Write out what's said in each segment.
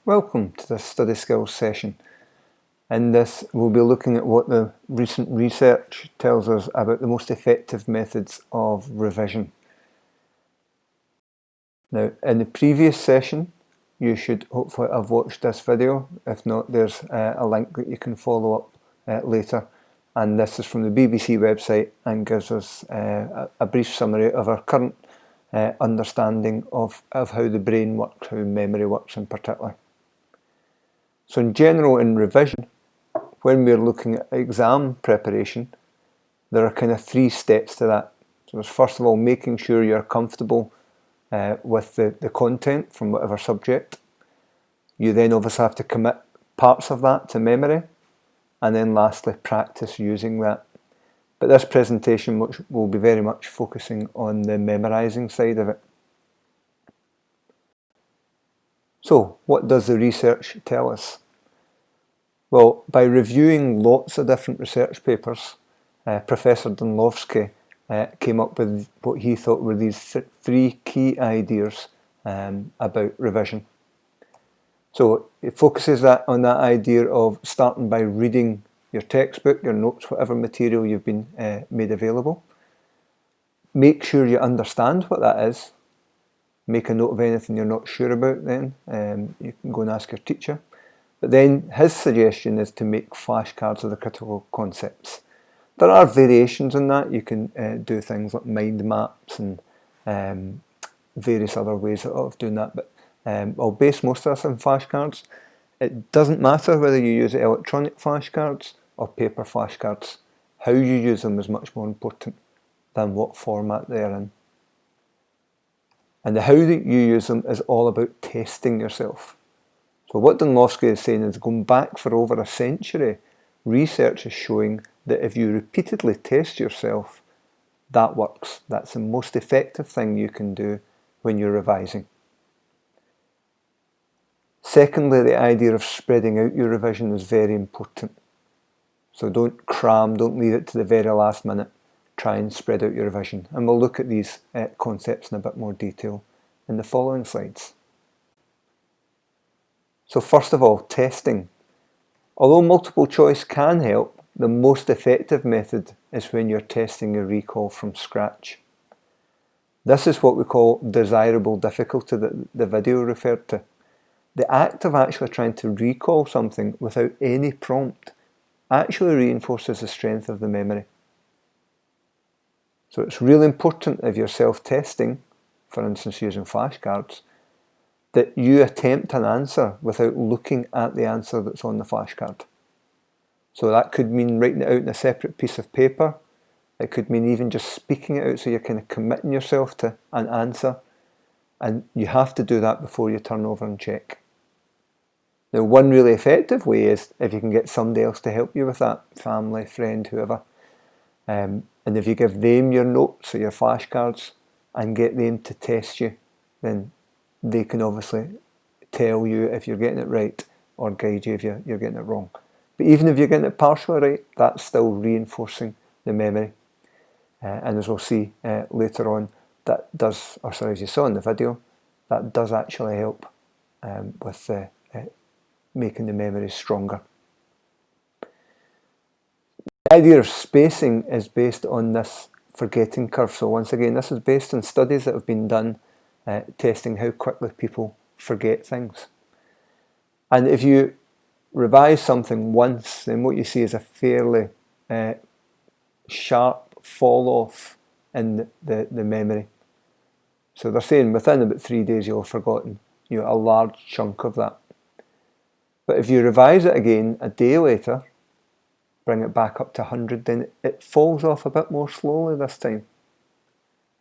Welcome to this study skills session. In this, we'll be looking at what the recent research tells us about the most effective methods of revision. Now, in the previous session, you should hopefully have watched this video. If not, there's a link that you can follow up later. And this is from the BBC website and gives us a brief summary of our current understanding of how the brain works, how memory works in particular. So in general, in revision, when we're looking at exam preparation, there are kind of 3 steps to that. So there's first of all making sure you're comfortable with the content from whatever subject. You then obviously have to commit parts of that to memory, and then lastly practice using that. But this presentation will be very much focusing on the memorising side of it. So what does the research tell us? Well, by reviewing lots of different research papers, Professor Dunlowski came up with what he thought were these 3 key ideas about revision. So it focuses on that idea of starting by reading your textbook, your notes, whatever material you've been made available. Make sure you understand what that is. Make a note of anything you're not sure about then. You can go and ask your teacher. But then his suggestion is to make flashcards of the critical concepts. There are variations in that. You can do things like mind maps and various other ways of doing that. But I'll base most of this on flashcards. It doesn't matter whether you use electronic flashcards or paper flashcards. How you use them is much more important than what format they're in. And the how that you use them is all about testing yourself. So what Dunlowski is saying is, going back for over a century, research is showing that if you repeatedly test yourself, that works. That's the most effective thing you can do when you're revising. Secondly, the idea of spreading out your revision is very important. So don't cram, don't leave it to the very last minute. Try and spread out your revision. And we'll look at these concepts in a bit more detail in the following slides. So first of all, testing. Although multiple choice can help, the most effective method is when you're testing your recall from scratch. This is what we call desirable difficulty that the video referred to. The act of actually trying to recall something without any prompt actually reinforces the strength of the memory. So it's really important if you're self-testing, for instance using flashcards, that you attempt an answer without looking at the answer that's on the flashcard. So that could mean writing it out in a separate piece of paper. It could mean even just speaking it out, so you're kind of committing yourself to an answer. And you have to do that before you turn over and check. Now, one really effective way is if you can get somebody else to help you with that, family, friend, whoever. And if you give them your notes or your flashcards and get them to test you, then they can obviously tell you if you're getting it right or guide you if you're getting it wrong. But even if you're getting it partially right, that's still reinforcing the memory. And as we'll see later on, that does, or sorry, as you saw in the video, that does actually help with making the memory stronger. The idea of spacing is based on this forgetting curve. So once again, this is based on studies that have been done testing how quickly people forget things. And if you revise something once, then what you see is a fairly sharp fall off in the memory. So they're saying within about 3 days you'll have forgotten a large chunk of that. But if you revise it again a day later, bring it back up to 100, then it falls off a bit more slowly this time.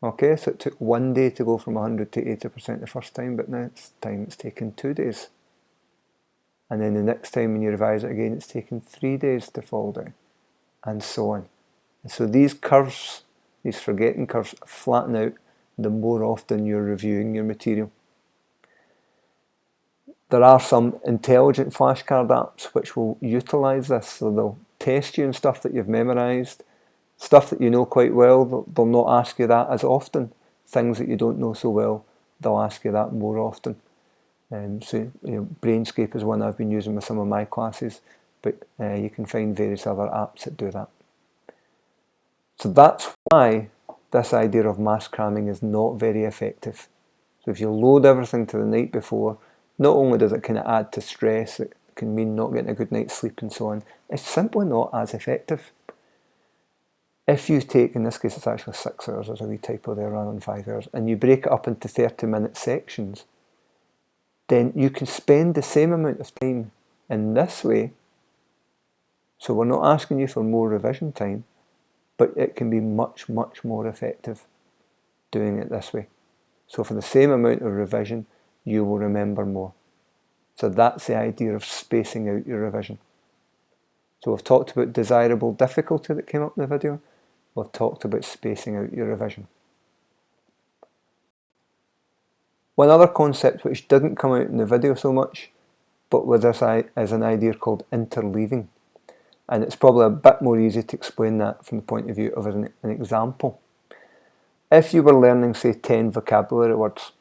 Okay, so it took 1 day to go from 100 to 80% the first time, but next time it's taken 2 days. And then the next time when you revise it again, it's taken 3 days to fall down, and so on. And so these curves, these forgetting curves, flatten out the more often you're reviewing your material. There are some intelligent flashcard apps which will utilise this, so they'll test you on stuff that you've memorised, stuff that you know quite well, they'll not ask you that as often. Things that you don't know so well, they'll ask you that more often. So Brainscape is one I've been using with some of my classes, but you can find various other apps that do that. So that's why this idea of mass cramming is not very effective. So if you load everything to the night before, not only does it kind of add to stress, it can mean not getting a good night's sleep and so on, it's simply not as effective. If you take, in this case it's actually 6 hours, there's a wee typo there rather than 5 hours, and you break it up into 30-minute sections, then you can spend the same amount of time in this way. So we're not asking you for more revision time, but it can be much, much more effective doing it this way. So for the same amount of revision, you will remember more. So that's the idea of spacing out your revision. So we've talked about desirable difficulty that came up in the video. We've talked about spacing out your revision. One other concept which didn't come out in the video so much, but with this is an idea called interleaving. And it's probably a bit more easy to explain that from the point of view of an example. If you were learning, say, 10 vocabulary words,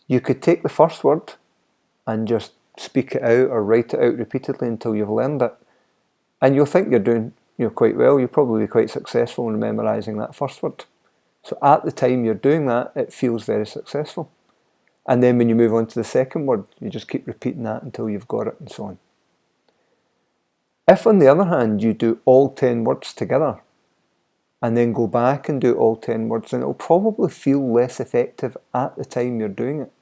you could take the first word and just speak it out or write it out repeatedly until you've learned it. And you'll think you're doing quite well. You'll probably be quite successful in memorising that first word. So at the time you're doing that, it feels very successful. And then when you move on to the second word, you just keep repeating that until you've got it and so on. If, on the other hand, you do all 10 words together and then go back and do all 10 words, then it'll probably feel less effective at the time you're doing it.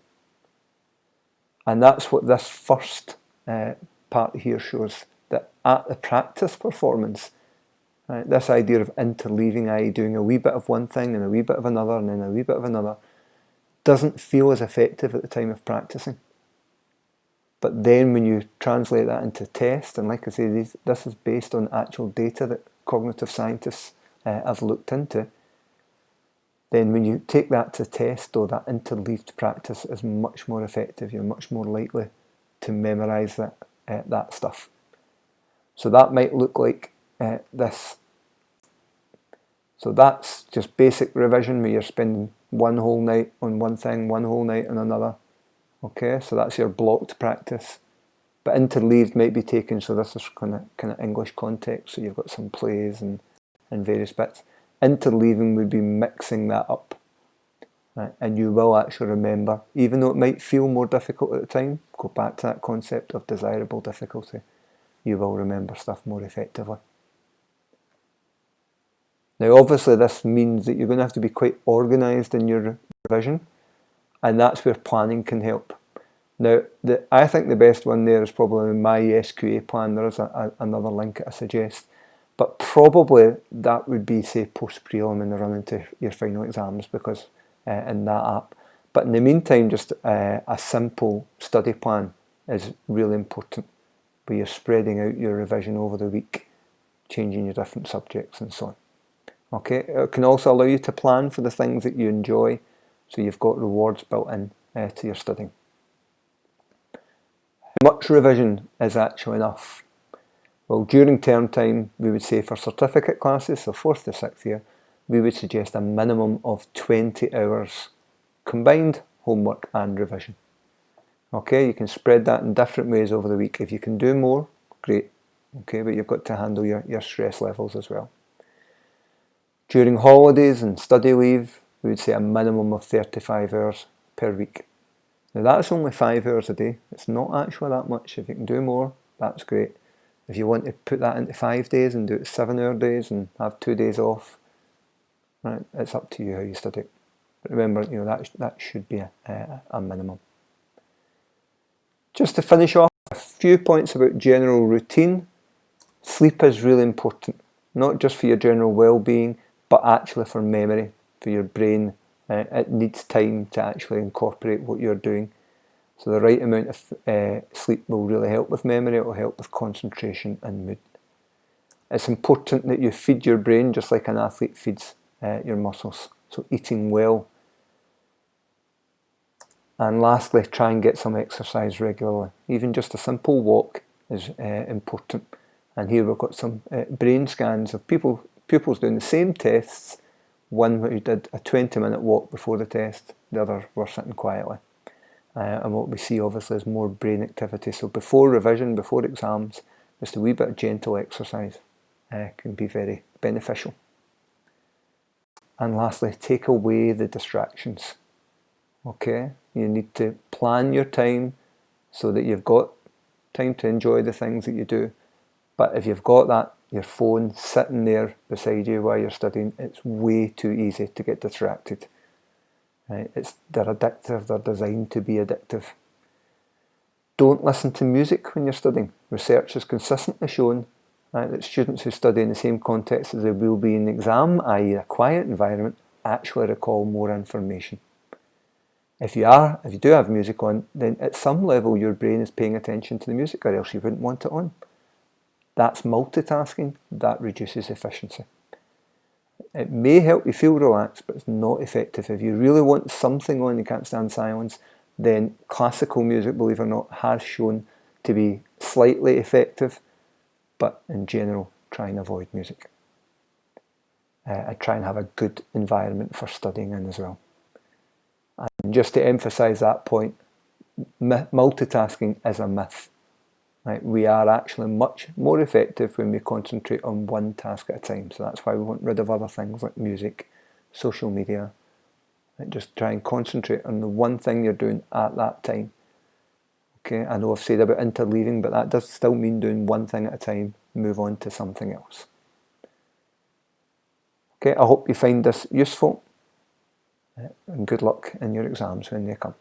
And that's what this first part here shows, that at the practice performance, right, this idea of interleaving, i.e. doing a wee bit of one thing and a wee bit of another and then a wee bit of another, doesn't feel as effective at the time of practicing. But then when you translate that into test, and like I say, this is based on actual data that cognitive scientists have looked into, then when you take that to test, though, that interleaved practice is much more effective. You're much more likely to memorise that stuff. So that might look like this. So that's just basic revision where you're spending one whole night on one thing, one whole night on another. Okay, so that's your blocked practice. But interleaved might be taken, so this is kind of English context, so you've got some plays and various bits. Interleaving would be mixing that up. Right? And you will actually remember, even though it might feel more difficult at the time, go back to that concept of desirable difficulty, you will remember stuff more effectively. Now obviously this means that you're going to have to be quite organised in your revision, and that's where planning can help. Now I think the best one there is probably my SQA plan. There is another link I suggest, but probably that would be, say, post-prelim when they're running to your final exams, because in that app. But in the meantime, just a simple study plan is really important, where you're spreading out your revision over the week, changing your different subjects and so on. Okay, it can also allow you to plan for the things that you enjoy, so you've got rewards built in to your studying. How much revision is actually enough? Well, during term time, we would say for certificate classes, so 4th to 6th year, we would suggest a minimum of 20 hours combined homework and revision. Okay, you can spread that in different ways over the week. If you can do more, great. Okay, but you've got to handle your stress levels as well. During holidays and study leave, we would say a minimum of 35 hours per week. Now that's only 5 hours a day. It's not actually that much. If you can do more, that's great. If you want to put that into 5 days and do it 7-hour days and have 2 days off, right, it's up to you how you study it. But remember, that should be a minimum. Just to finish off, a few points about general routine. Sleep is really important, not just for your general well-being, but actually for memory, for your brain. It needs time to actually incorporate what you're doing. So the right amount of sleep will really help with memory. It will help with concentration and mood. It's important that you feed your brain just like an athlete feeds your muscles. So eating well. And lastly, try and get some exercise regularly. Even just a simple walk is important. And here we've got some brain scans of pupils doing the same tests. One who did a 20-minute walk before the test, the other were sitting quietly. and what we see obviously is more brain activity. So before revision, before exams, just a wee bit of gentle exercise can be very beneficial. And lastly, take away the distractions. Okay, you need to plan your time so that you've got time to enjoy the things that you do. But if you've got that, your phone sitting there beside you while you're studying, it's way too easy to get distracted. Right? They're addictive, they're designed to be addictive. Don't listen to music when you're studying. Research has consistently shown that students who study in the same context as they will be in the exam, i.e. a quiet environment, actually recall more information. If you do have music on, then at some level your brain is paying attention to the music, or else you wouldn't want it on. That's multitasking, that reduces efficiency. It may help you feel relaxed, but it's not effective. If you really want something on, you can't stand silence, then classical music, believe it or not, has shown to be slightly effective, but in general, try and avoid music. I try and have a good environment for studying in as well. And just to emphasise that point, multitasking is a myth. Right? We are actually much more effective when we concentrate on one task at a time. So that's why we want rid of other things like music, social media. Right? Just try and concentrate on the one thing you're doing at that time. Okay, I know I've said about interleaving, but that does still mean doing one thing at a time, move on to something else. Okay, I hope you find this useful, and good luck in your exams when they come.